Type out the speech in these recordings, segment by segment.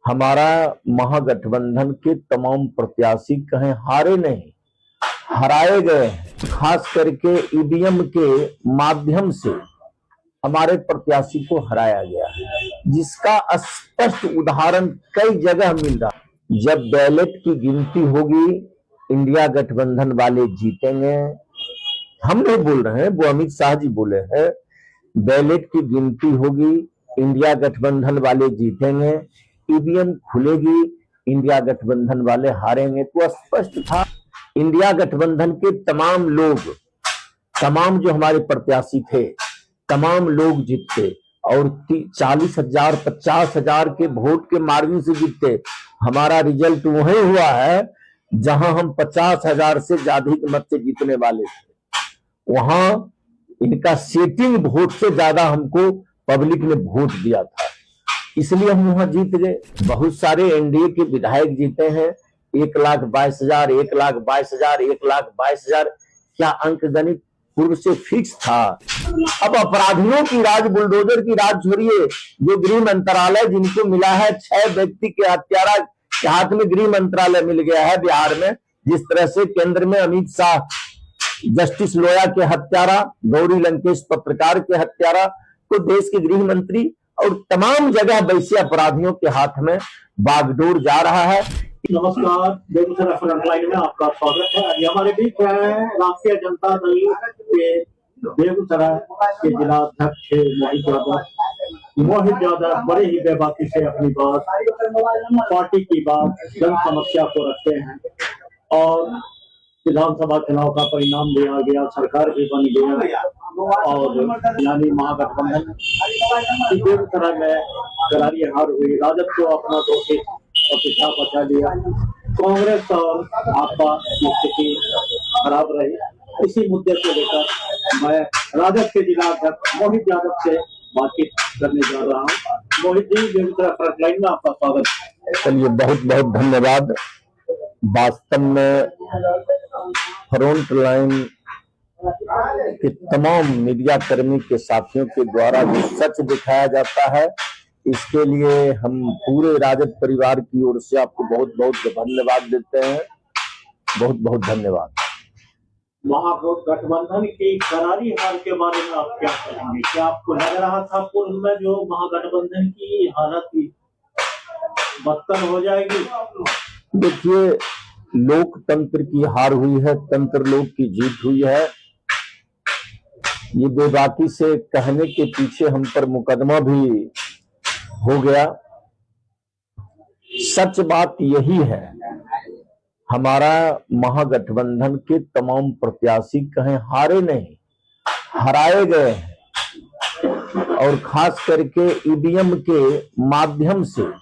हमारा महागठबंधन के तमाम प्रत्याशी कहीं हारे नहीं, हराए गए हैं। खास करके ईवीएम के माध्यम से हमारे प्रत्याशी को हराया गया है, जिसका स्पष्ट उदाहरण कई जगह मिल रहा है। जब बैलेट की गिनती होगी, इंडिया गठबंधन वाले जीतेंगे। हम नहीं बोल रहे हैं, वो अमित शाह जी बोले हैं। बैलेट की गिनती होगी, इंडिया गठबंधन वाले जीतेंगे। ईवीएम खुलेगी, इंडिया गठबंधन वाले हारेंगे। तो स्पष्ट था, इंडिया गठबंधन के तमाम लोग, तमाम जो हमारे प्रत्याशी थे, तमाम लोग जीतते और 40,000 50,000 के वोट के मार्जिन से जीतते। हमारा रिजल्ट वही हुआ है जहां हम 50,000 से ज्यादा मत से जीतने वाले थे। वहां इनका सेटिंग वोट से ज्यादा हमको पब्लिक ने वोट दिया था, इसलिए हम वहां जीत गए। बहुत सारे एनडीए के विधायक जीते हैं। 1,22,000, 1,22,000, 1,22,000 क्या अंक गणित पूर्व से फिक्स था। अब अपराधियों की राज, बुलडोजर की राज छोड़िए। जो गृह मंत्रालय जिनको मिला है, 6 व्यक्ति के हत्यारा के हाथ में गृह मंत्रालय मिल गया है बिहार में। जिस तरह से केंद्र में अमित शाह जस्टिस लोया के हत्यारा, गौरी लंकेश पत्रकार के हत्यारा, तो देश के गृह मंत्री और तमाम जगह वैसे अपराधियों के हाथ में बागडोर जा रहा है। नमस्कार, बेगूसराय फ्रंटलाइन में आपका स्वागत है। आज हमारे बीच है राष्ट्रीय जनता दल के बेगूसराय के जिला अध्यक्ष मोहित यादव बड़े ही बेबाकी से अपनी बात, पार्टी की बात, जन समस्या को रखते हैं। और विधानसभा चुनाव का परिणाम दिया गया, सरकार भी बन गया और यानी महागठबंधन की बेगूसराय में करारी हार हुई। राजद को अपना 2 सीट और पिछड़ा बचा लिया। कांग्रेस और आपका की स्थिति खराब रही। इसी मुद्दे को लेकर मैं राजद के जिला अध्यक्ष मोहित यादव से बातचीत करने जा रहा हूँ। मोहित जी, बेगूसराय फ्रंटलाइन में आपका स्वागत है। चलिए, बहुत बहुत धन्यवाद। वास्तव में फ्रंट लाइन के तमाम मीडिया कर्मी के साथियों के द्वारा जो सच दिखाया जाता है, इसके लिए हम पूरे राजद परिवार की ओर से आपको बहुत बहुत धन्यवाद देते हैं। बहुत बहुत धन्यवाद। महागठबंधन की करारी हार के बारे में आप क्या कहेंगे? क्या आपको लग रहा था पूर्व में जो महागठबंधन की हालत बदतर हो जाएगी? देखिए, लोकतंत्र की हार हुई है, तंत्र लोक की जीत हुई है। ये बेबाकी से कहने के पीछे हम पर मुकदमा भी हो गया। सच बात यही है, हमारा महागठबंधन के तमाम प्रत्याशी कहीं हारे नहीं, हराए गए हैं। और खास करके ईवीएम के माध्यम से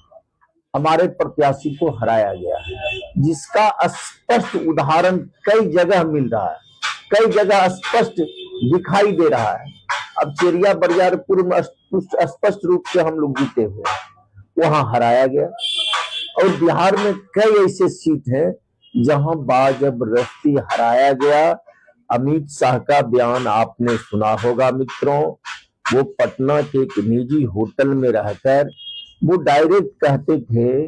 हमारे प्रत्याशी को हराया गया है, जिसका स्पष्ट उदाहरण कई जगह मिल रहा है, कई जगह स्पष्ट दिखाई दे रहा है। अब चेरिया बरियारपुर में स्पष्ट रूप से हम लोग जीते हुए, वहां हराया गया। और बिहार में कई ऐसे सीट हैं जहां बाजबरदस्ती हराया गया। अमित शाह का बयान आपने सुना होगा मित्रों। वो पटना के एक निजी होटल में रहकर वो डायरेक्ट कहते थे,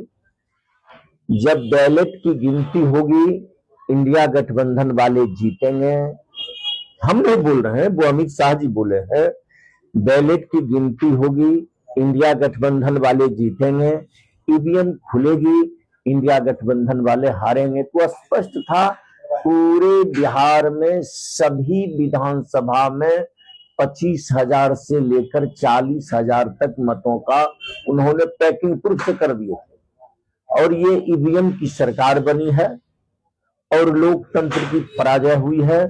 जब बैलेट की गिनती होगी, इंडिया गठबंधन वाले जीतेंगे। हम नहीं बोल रहे हैं, वो अमित शाह जी बोले हैं। बैलेट की गिनती होगी, इंडिया गठबंधन वाले जीतेंगे। ईवीएम खुलेगी, इंडिया गठबंधन वाले हारेंगे। तो स्पष्ट था, पूरे बिहार में सभी विधानसभा में 25,000 से लेकर 40,000 तक मतों का उन्होंने पैकिंग प्रूफ कर दिए थे। और ये ईवीएम की सरकार बनी है और लोकतंत्र की पराजय हुई है,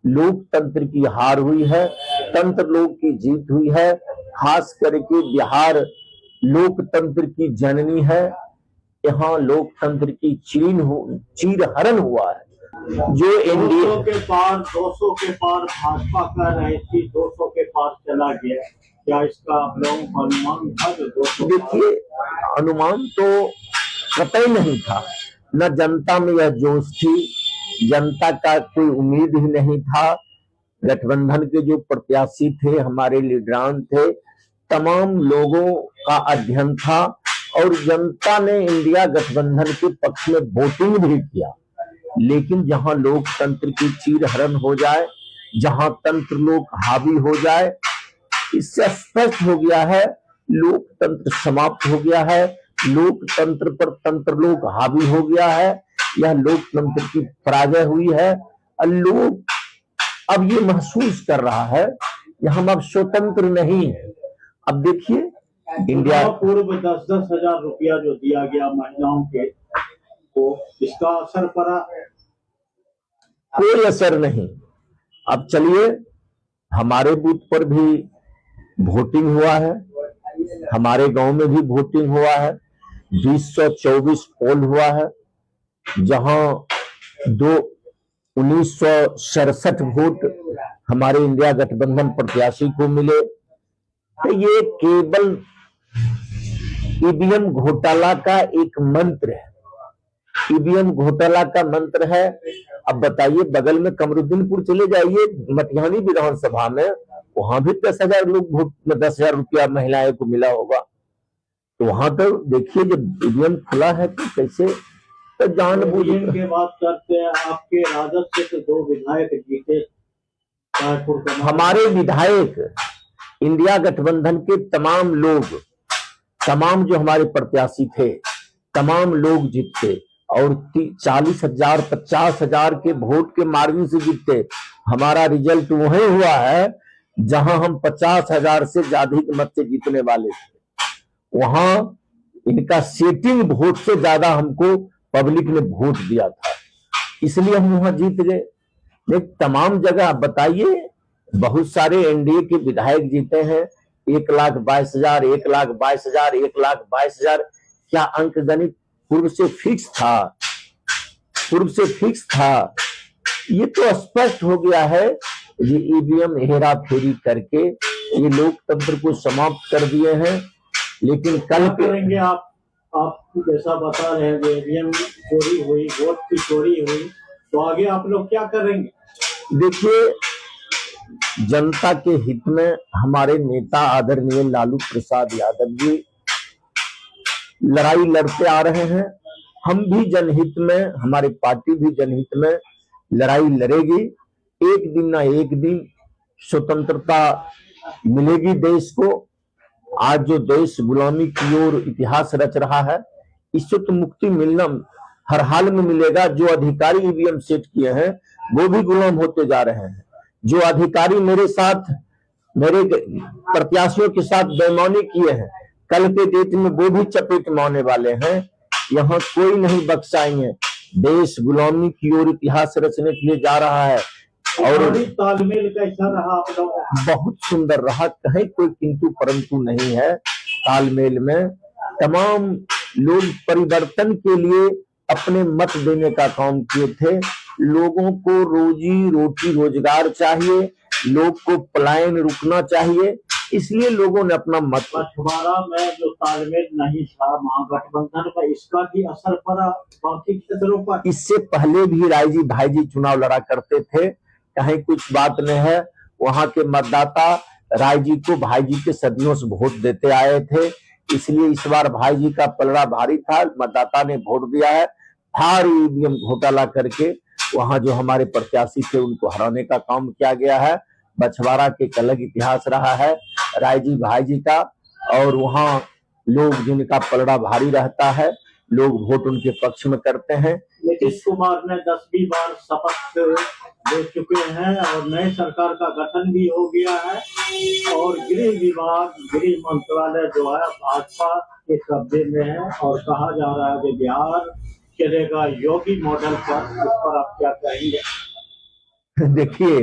लोकतंत्र की हार हुई है, तंत्र लोक की जीत हुई है। खास करके बिहार लोकतंत्र की जननी है। यहाँ लोकतंत्र की चीरहरण हुआ है। जो एनडीए 200 के पार भाजपा कर रही थी, 200 के पार चला गया। क्या इसका आप लोगों को अनुमान था? देखिए, अनुमान तो कतई नहीं था। न जनता में यह जोश थी, जनता का कोई उम्मीद ही नहीं था। गठबंधन के जो प्रत्याशी थे, हमारे लीडरान थे, तमाम लोगों का अध्ययन था और जनता ने इंडिया गठबंधन के पक्ष में वोटिंग भी किया। लेकिन जहां लोकतंत्र की चीरहरण हो जाए, जहां तंत्र लोक हावी हो जाए, इससे स्पष्ट हो गया है लोकतंत्र समाप्त हो गया है, लोकतंत्र पर तंत्र लोक हावी हो गया है, यह लोकतंत्र की पराजय हुई है। और लोग अब ये महसूस कर रहा है कि हम अब स्वतंत्र नहीं है। अब देखिए इंडिया पूर्व 10-10 हजार रुपया जो दिया गया महिलाओं के, तो इसका असर पड़ा? कोई असर नहीं। अब चलिए, हमारे बूथ पर भी वोटिंग हुआ है, हमारे गांव में भी वोटिंग हुआ है, 2024 पोल हुआ है, जहां 1967 वोट हमारे इंडिया गठबंधन प्रत्याशी को मिले। तो ये केवल ईवीएम घोटाला का एक मंत्र है, ईवीएम घोटाला का मंत्र है। अब बताइए, बगल में कमरुद्दीनपुर चले जाइए मटिहानी विधानसभा में, वहां भी 10,000 लोग वोट में 10,000 रुपया महिलाएं को मिला होगा। तो वहां तो देखिए जब ईवीएम खुला है तो कैसे तो जानबूझ के बात करते हैं। आपके राजद से तो 2 विधायक जीते। हमारे विधायक इंडिया गठबंधन के तमाम लोग, तमाम जो हमारे प्रत्याशी थे, तमाम लोग जीते और 40,000 50,000 के वोट के मार्जिन से जीते। हमारा रिजल्ट वही हुआ है जहां हम 50,000 से ज्यादा मत से जीतने वाले थे। वहां इनका सेटिंग वोट से ज्यादा हमको पब्लिक ने वोट दिया था, इसलिए हम वहां जीत गए। लेकिन तमाम जगह बताइए, बहुत सारे एनडीए के विधायक जीते हैं, 1,22,000, 1,22,000, 1,22,000। क्या अंक गणित पूर्व से फिक्स था? पूर्व से फिक्स था। ये तो स्पष्ट हो गया है, ये ईवीएम हेरा फेरी करके ये लोकतंत्र को समाप्त कर दिए हैं। लेकिन कल करेंगे आप जैसा बता रहे हैं, ईवीएम चोरी हुई, वोट की चोरी हुई, तो आगे आप लोग क्या करेंगे? देखिए, जनता के हित में हमारे नेता आदरणीय लालू प्रसाद यादव जी लड़ाई लड़ते आ रहे हैं। हम भी जनहित में, हमारी पार्टी भी जनहित में लड़ाई लड़ेगी। एक दिन ना एक दिन स्वतंत्रता मिलेगी देश को। आज जो देश गुलामी की ओर इतिहास रच रहा है, इससे तो मुक्ति मिलना हर हाल में मिलेगा। जो अधिकारी ईवीएम सेट किए हैं वो भी गुलाम होते जा रहे हैं। जो अधिकारी मेरे साथ, मेरे प्रत्याशियों के साथ बेईमानी किए हैं, कल के डेट में वो भी चपेट में आने वाले हैं। यहाँ कोई नहीं बख्शाएंगे। देश गुलामी की ओर इतिहास रचने के लिए जा रहा है। और तालमेल कैसा रहा आप लोगों का? बहुत सुंदर रहा, कहीं कोई किंतु परंतु नहीं है। तालमेल में तमाम लोग परिवर्तन के लिए अपने मत देने का काम किए थे। लोगों को रोजी रोटी रोजगार चाहिए, लोग को पलायन रुकना चाहिए, इसलिए लोगों ने अपना मत। बछवाड़ा में जो तालमेल नहीं था महागठबंधन का, इसका भी असर पड़ा बाकी क्षेत्रों पर? इससे पहले भी राय जी भाई जी चुनाव लड़ा करते थे, कहीं कुछ बात नहीं है। वहां के मतदाता राय जी को भाई जी के सदियों से वोट देते आए थे, इसलिए इस बार भाई जी का पलड़ा भारी था, मतदाता ने वोट दिया है। भारी ईवीएम घोटाला करके वहां जो हमारे प्रत्याशी थे उनको हराने का काम किया गया है। बछवाड़ा के एक अलग इतिहास रहा है राय जी भाई जी का, और वहां लोग जिनका पलड़ा भारी रहता है, लोग वोट उनके पक्ष में करते हैं। नीतीश कुमार ने 10वीं बार शपथ ले चुके हैं और नए सरकार का गठन भी हो गया है, और गृह विभाग, गृह मंत्रालय जो है भाजपा के कब्जे में है, और कहा जा रहा है कि बिहार चलेगा योगी मॉडल पर। इस पर आप क्या कहेंगे? देखिए,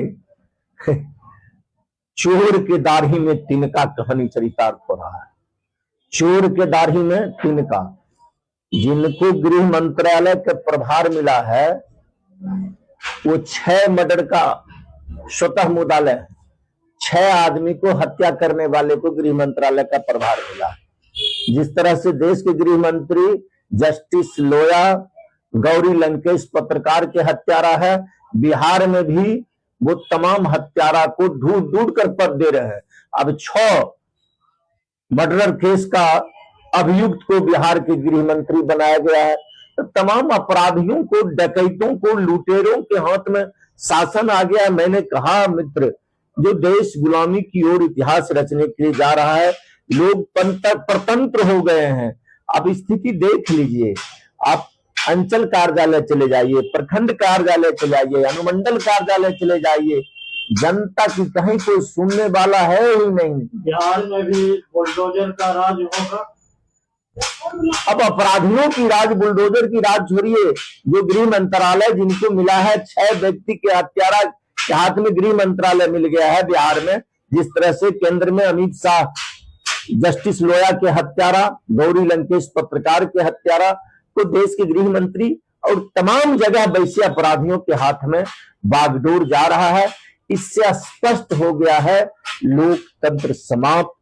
चोर के दाढ़ी में तिनका कहानी चरितार्थ हो रहा है। चोर के दाढ़ी में तिनका, जिनको गृह मंत्रालय का प्रभार मिला है वो 6 मर्डर का स्वतः मुद्दालय है। 6 आदमी को हत्या करने वाले को गृह मंत्रालय का प्रभार मिला है। जिस तरह से देश के गृह मंत्री जस्टिस लोया, गौरी लंकेश पत्रकार के हत्यारा है, बिहार में भी वो तमाम हत्यारा को ढूंढ ढूंढ कर पद दे रहे हैं। अब 6 मर्डर केस का अभियुक्त को बिहार के गृह मंत्री बनाया गया है। तो तमाम अपराधियों को, डकैतों को, लुटेरों के हाथ में शासन आ गया। मैंने कहा मित्र, जो देश गुलामी की ओर इतिहास रचने के लिए जा रहा है, लोग परतंत्र हो गए हैं। आप स्थिति देख लीजिए, आप अंचल कार्यालय चले जाइए, प्रखंड कार्यालय चले जाइए, अनुमंडल कार्यालय चले जाइए, जनता की कहीं कोई सुनने वाला है ही नहीं। बिहार में भी बुलडोजर का राज होगा। अब अपराधियों की राज, बुलडोजर की राज छोड़िए, जो गृह मंत्रालय जिनको मिला है, 6 व्यक्ति के हत्यारा के हाथ में गृह मंत्रालय मिल गया है बिहार में। जिस तरह से केंद्र में अमित शाह जस्टिस लोया के हत्यारा, गौरी लंकेश पत्रकार के हत्यारा, तो देश के गृह मंत्री और तमाम जगह वैसे अपराधियों के हाथ में बागडोर जा रहा है। इससे स्पष्ट हो गया है लोकतंत्र समाप्त,